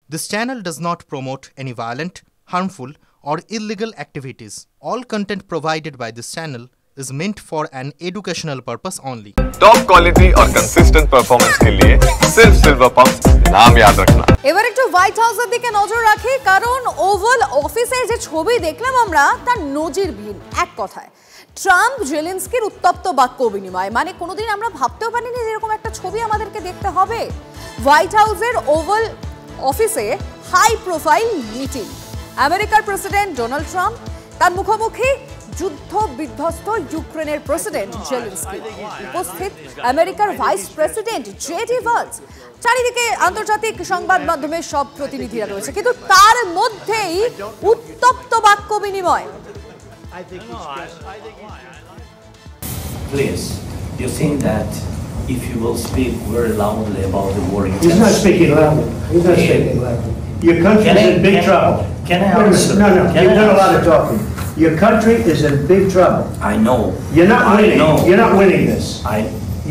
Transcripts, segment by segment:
This channel does not promote any violent, harmful, or illegal activities. All content provided by this channel is meant for an educational purpose only. Top quality और consistent performance के लिए सिर्फ silver pumps नाम याद रखना। এবার একটু white হাউসের দিকে নজর রাখি, কারণ ওভাল অফিসে যে ছবি দেখলাম আমরা তার নজিরবিহীন। এক কথায় ট্রাম্প জেলেনস্কির উত্তপ্ত বাক্য বিনিময়, মানে কোনোদিন আমরা ভাবতেও পারিনি যে এরকম একটা ছবি আমাদেরকে দেখতে হবে। হোয়াইট হাউসের ওভাল অফিসে হাই প্রোফাইল মিটিং, আমেরিকার প্রেসিডেন্ট ডোনাল্ড ট্রাম্প, তার মুখোমুখি যুদ্ধ বিধ্বস্ত ইউক্রেনের প্রেসিডেন্ট জেলেনস্কি, উপস্থিত আমেরিকার ভাইস প্রেসিডেন্ট জেডি ভান্স, চারিদিকে আন্তর্জাতিক সংবাদ মাধ্যমের সব প্রতিনিধিরা রয়েছে, কিন্তু তার মধ্যেই উত্তপ্ত বাক্য বিনিময়। Please, you think that if you will speak very loudly about the war in Gaza? He's not speaking loudly. He's not speaking loudly. Your country is in big trouble. Can I answer? No, you've done a lot of talking. Your country is in big trouble. I know. You're not winning. You're not winning this.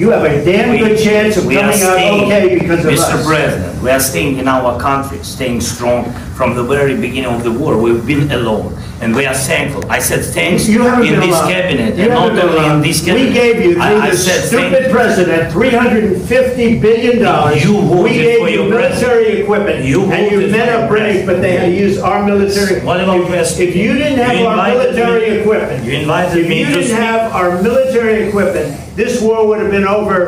You have a damn good chance of coming out okay because of us. Mr. President, we are staying in our country, staying strong from the very beginning of the war. We've been alone, and we are thankful. I said thanks in this cabinet, and not only in this cabinet. We gave you, through this stupid president, $350 billion. We gave you military equipment, and you met up British, but they had to use our military. If you didn't have our military equipment, if you didn't have our military equipment, this war would have been over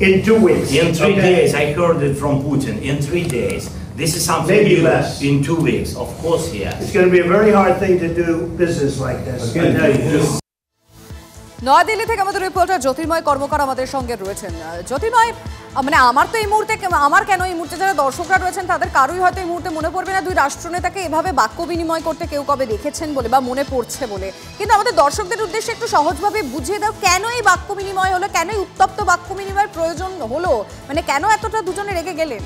in 2 weeks. In 3 days, I heard it from Putin. In 3 days. This is something maybe less. In 2 weeks, of course, yes. It's going to be a very hard thing to do business like this. I tell you. New Delhi থেকে আমাদের reporter জ্যোতির্ময় কর্মকার আমাদের সঙ্গে রয়েছেন। জ্যোতির্ময়, মানে আমার তো এই মুহূর্তে, আমার কেন এই মুহূর্তে যারা দর্শকরা রয়েছেন তাদের কারোই হয়তো এই মুহূর্তে মনে পড়বে না দুই রাষ্ট্রনেতাকে এভাবে বাক্য বিনিময় করতে কেউ কবে দেখেছেন বলে বা মনে পড়ছে বলে, কিন্তু আমাদের দর্শকদের উদ্দেশ্যে একটু সহজভাবে বুঝিয়ে দাও কেন এই বাক্য বিনিময় হলো, কেন এই উত্তপ্ত বাক্য বিনিময়ের প্রয়োজন হলো, মানে কেন এতটা দুজনে রেগে গেলেন?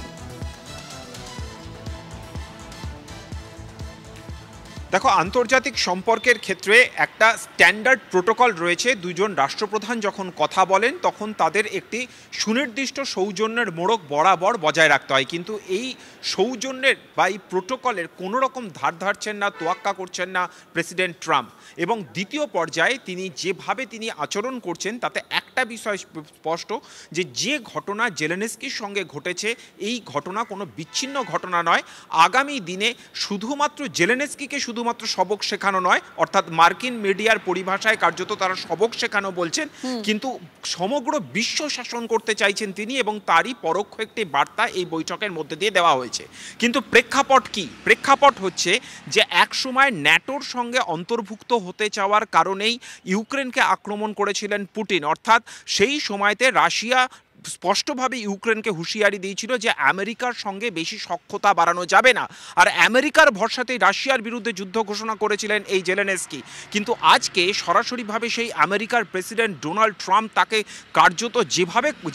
দেখো, আন্তর্জাতিক সম্পর্কের ক্ষেত্রে একটা স্ট্যান্ডার্ড প্রোটোকল রয়েছে। দুজন রাষ্ট্রপ্রধান যখন কথা বলেন তখন তাদের একটি সুনির্দিষ্ট সৌজন্যের মোড়ক বরাবর বজায় রাখতে হয়, কিন্তু এই সৌজন্যের বা এই প্রোটোকলের কোনো রকম ধার ধারছেন না, তোয়াক্কা করছেন না প্রেসিডেন্ট ট্রাম্প। এবং দ্বিতীয় পর্যায়ে তিনি যেভাবে আচরণ করছেন তাতে একটা বিষয় স্পষ্ট, যে ঘটনা জেলেনস্কির সঙ্গে ঘটেছে এই ঘটনা কোনো বিচ্ছিন্ন ঘটনা নয়। আগামী দিনে শুধুমাত্র জেলেনস্কিকে শুধুমাত্র সবক শেখানো নয়, অর্থাৎ মার্কিন মিডিয়ার পরিভাষায় কার্যত তারা সবক শেখানো বলছেন, কিন্তু সমগ্র বিশ্ব শাসন করতে চাইছেন তিনি, এবং তারই পরোক্ষ একটি বার্তা এই বৈঠকের মধ্যে দিয়ে দেওয়া হয়েছে। কিন্তু প্রেক্ষাপট কি? প্রেক্ষাপট হচ্ছে যে একসময় ন্যাটোর সঙ্গে অন্তর্ভুক্ত হতে চাওয়ার কারণেই ইউক্রেনকে আক্রমণ করেছিলেন পুতিন, অর্থাৎ সেই সময়তে রাশিয়া স্পষ্টভাবে ইউক্রেনকে হুঁশিয়ারি দিয়েছিল যে আমেরিকার সঙ্গে বেশি সখ্যতা বাড়ানো যাবে না, আর আমেরিকার ভরসাতেই রাশিয়ার বিরুদ্ধে যুদ্ধ ঘোষণা করেছিলেন এই জেলেনস্কি। কিন্তু আজকে সরাসরিভাবে সেই আমেরিকার প্রেসিডেন্ট ডোনাল্ড ট্রাম্প তাকে কার্যত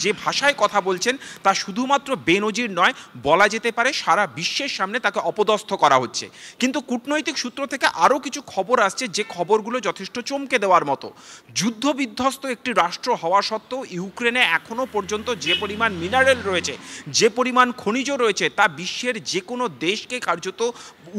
যে ভাষায় কথা বলছেন তা শুধুমাত্র বেনজির নয়, বলা যেতে পারে সারা বিশ্বের সামনে তাকে অপদস্থ করা হচ্ছে। কিন্তু কূটনৈতিক সূত্র থেকে আরও কিছু খবর আসছে যে খবরগুলো যথেষ্ট চমকে দেওয়ার মতো। যুদ্ধবিধ্বস্ত একটি রাষ্ট্র হওয়া সত্ত্বেও ইউক্রেনে এখনও পর্যন্ত যে পরিমাণ মিনারেল রয়েছে, যে পরিমাণ খনিজ রয়েছে, তা বিশ্বের যে কোনো দেশকে কার্যত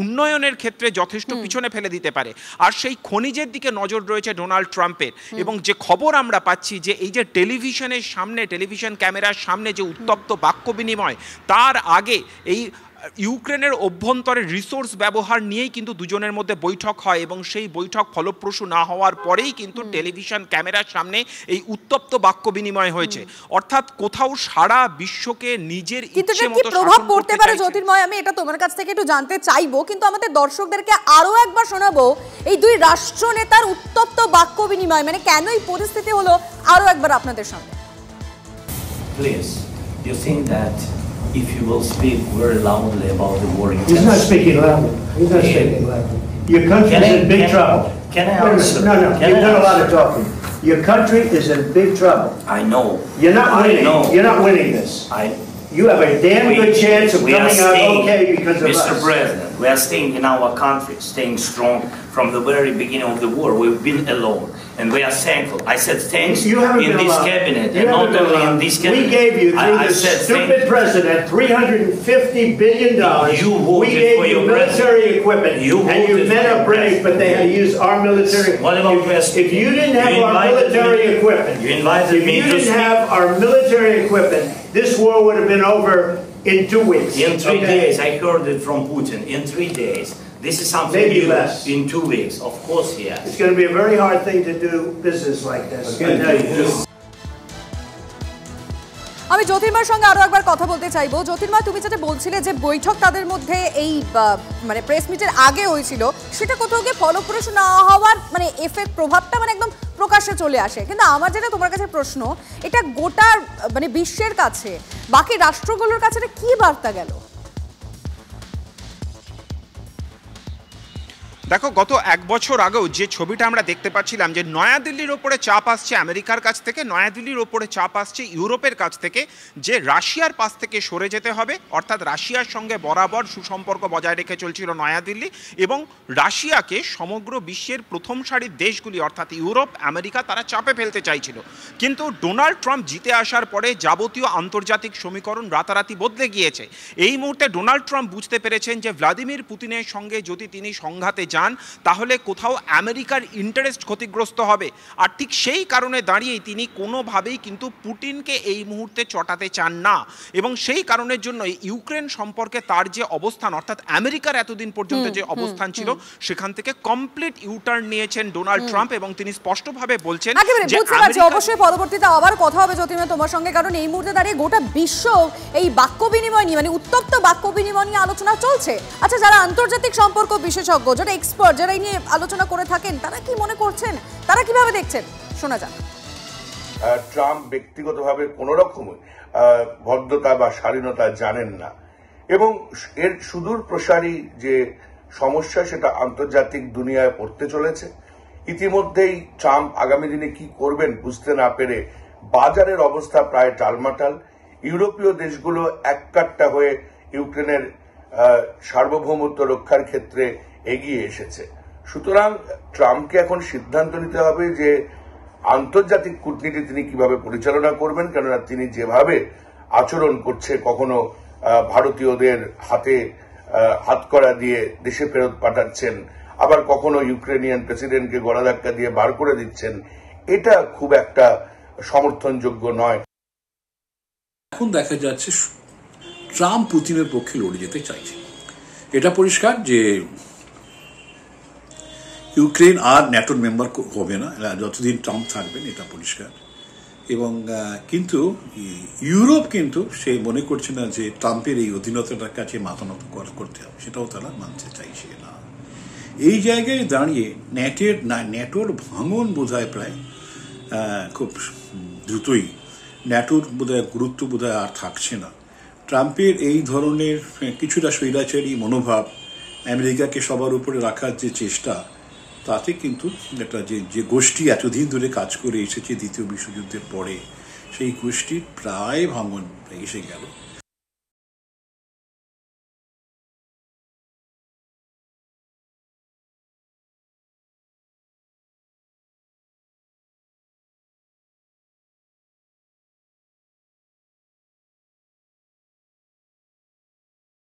উন্নয়নের ক্ষেত্রে যথেষ্ট পিছনে ফেলে দিতে পারে। আর সেই খনিজের দিকে নজর রয়েছে ডোনাল্ড ট্রাম্পের। এবং যে খবর আমরা পাচ্ছি যে এই যে টেলিভিশনের সামনে, টেলিভিশন ক্যামেরার সামনে যে উত্তপ্ত বাক্য বিনিময়, তার আগে এই ইউক্রেনের অভ্যন্তরে রিসোর্স ব্যবহার নিয়েই কিন্তু দুজনের মধ্যে বৈঠক হয়, এবং সেই বৈঠক ফলপ্রসূ না হওয়ার পরেই কিন্তু টেলিভিশন ক্যামেরার সামনে এই উত্তপ্ত বাক্য বিনিময় হয়েছে। অর্থাৎ কোথাও সারা বিশ্বকে নিজের ইচ্ছে মতো প্রভাব পড়তে পারে। জ্যোতির্ময়, আমি এটা তোমার কাছ থেকে একটু জানতে চাইবো, কিন্তু আমাদের দর্শকদেরকে আরো একবার শোনাবো এই দুই রাষ্ট্রনেতার উত্তপ্ত বাক্য বিনিময়, মানে কেন এই পরিস্থিতি হলো, আরো একবার আপনাদের সামনে। Please, you think that if you will speak very loudly about the war in Gaza? He's not speaking loudly. He's not speaking loudly. Your country is in big trouble. Can I answer? No, you've done a lot of talking. Your country is in big trouble. I know. You're not winning. You're not winning this. You have a damn good chance of coming out okay because of us. Mr. President, we are staying in our country, staying strong from the very beginning of the war. We've been alone, and we are thankful. I said thanks in this cabinet, and not only in this cabinet. We gave you, through the stupid president, $350 billion. You voted for your military equipment, and your men are brave, but they had to use our military. What about if you didn't have our military equipment, if you didn't have our military equipment, this war would have been over in 2 weeks. In 3 days, I heard it from Putin. In 3 days. This is something maybe new. Less. In 2 weeks, of course, yes. It's going to be a very hard thing to do business like this. I tell you. আমি জ্যোতির্মার সঙ্গে আরো একবার কথা বলতে চাইবো। জ্যোতির্মা, তুমি যেটা বলছিলে যে বৈঠক তাদের মধ্যে এই মানে প্রেস মিটের আগে হয়েছিল, সেটা কোথাও গিয়ে ফলপ্রসূ না হওয়ার মানে এফেক্ট প্রভাবটা মানে একদম প্রকাশ্যে চলে আসে। কিন্তু আমার যেটা তোমার কাছে প্রশ্ন, এটা গোটা মানে বিশ্বের কাছে, বাকি রাষ্ট্রগুলোর কাছে এটা কি বার্তা গেল? দেখো, গত 1 বছর আগেও যে ছবিটা আমরা দেখতে পাচ্ছিলাম যে নয়াদিল্লির ওপরে চাপ আসছে আমেরিকার কাছ থেকে, নয়াদিল্লির ওপরে চাপ আসছে ইউরোপের কাছ থেকে যে রাশিয়ার পাশ থেকে সরে যেতে হবে, অর্থাৎ রাশিয়ার সঙ্গে বরাবর সুসম্পর্ক বজায় রেখে চলছিল নয়াদিল্লি, এবং রাশিয়াকে সমগ্র বিশ্বের প্রথম সারির দেশগুলি অর্থাৎ ইউরোপ, আমেরিকা তারা চাপে ফেলতে চাইছিল। কিন্তু ডোনাল্ড ট্রাম্প জিতে আসার পরে যাবতীয় আন্তর্জাতিক সমীকরণ রাতারাতি বদলে গিয়েছে। এই মুহূর্তে ডোনাল্ড ট্রাম্প বুঝতে পেরেছেন যে ভ্লাদিমির পুতিনের সঙ্গে যদি তিনি সংঘাতে যান তাহলে কোথাও আমেরিকার ইন্টারেস্ট ক্ষতিগ্রস্ত হবে, আর ঠিক সেই কারণে দাঁড়িয়েই তিনি কোনোভাবেই কিন্তু পুতিনকে এই মুহূর্তে চটাতে চান না, এবং সেই কারণের জন্য ইউক্রেন সম্পর্কে তার যে অবস্থান অর্থাৎ আমেরিকার এতদিন পর্যন্ত যে অবস্থান ছিল সেখান থেকে কমপ্লিট ইউটার্ন নিয়েছেন ডোনাল্ড ট্রাম্প, এবং তিনি স্পষ্টভাবে বলছেন যে অবশ্যই পরবর্তীতে আবার কথা হবে জ্যোতির্মা তোমার সঙ্গে, কারণ এই মুহূর্তে দাঁড়িয়ে গোটা বিশ্ব এই বাক্য বিনিময় নিয়ে মানে উত্তপ্ত বাক্য বিনিময় নিয়ে আলোচনা চলছে। আচ্ছা, যারা আন্তর্জাতিক সম্পর্ক বিশেষজ্ঞ, যারা এক্সপার্ট, যারা এই নিয়ে আলোচনা করে থাকেন, তারা কি মনে করছেন, তারা কিভাবে দেখছেন, শোনা যাক। ট্রাম্প ব্যক্তিগতভাবে কোনো রকম ভদ্রতা বা শালীনতা জানেন না, এবং এর সুদূর প্রসারী যে সমস্যা সেটা আন্তর্জাতিক দুনিয়ায় পড়তে চলেছে। ইতিমধ্যেই ট্রাম্প আগামী দিনে কি করবেন বুঝতে না পেরে বাজারের অবস্থা প্রায় টালমাটাল। ইউরোপীয় দেশগুলো এককাট্টা হয়ে ইউক্রেনের সার্বভৌমত্ব রক্ষার ক্ষেত্রে এগিয়ে এসেছে। সুতরাং ট্রাম্পকে এখন সিদ্ধান্ত নিতে হবে যে আন্তর্জাতিক কূটনীতি তিনি কিভাবে পরিচালনা করবেন, কেননা তিনি যেভাবে আচরণ করছে, কখনো ভারতীয়দের হাতে হাতকড়া দিয়ে দেশে ফেরত পাঠাচ্ছেন, আবার কখনো ইউক্রেনিয়ান প্রেসিডেন্টকে গলা ধাক্কা দিয়ে বার করে দিচ্ছেন, এটা খুব একটা সমর্থনযোগ্য নয়। এখন দেখা যাচ্ছে ট্রাম্প পুতিনের পক্ষে লড়ে যেতে চাইছে। এটা পরিষ্কার যে ইউক্রেন আর ন্যাটোর মেম্বার হবে না যতদিন ট্রাম্প থাকবেন, এটা পরিষ্কার। এবং কিন্তু ইউরোপ কিন্তু সে মনে করছে না যে ট্রাম্পের এই অধীনতাটার কাছে মাথা নত করতে হবে, সেটাও তারা মানতে চাইছে না। এই জায়গায় দাঁড়িয়ে ন্যাটোর ভাঙন বোধহয় প্রায় খুব দ্রুতই, ন্যাটোর বোধহয় গুরুত্ব বোধহয় আর থাকছে না। ট্রাম্পের এই ধরনের কিছুটা স্বৈরাচারী মনোভাব, আমেরিকাকে সবার উপরে রাখার যে চেষ্টা, তাতে কিন্তু একটা যে গোষ্ঠী এতদিন ধরে কাজ করে এসেছে দ্বিতীয় বিশ্বযুদ্ধের পরে, সেই গোষ্ঠীর প্রায় ভাঙন এসে গেল।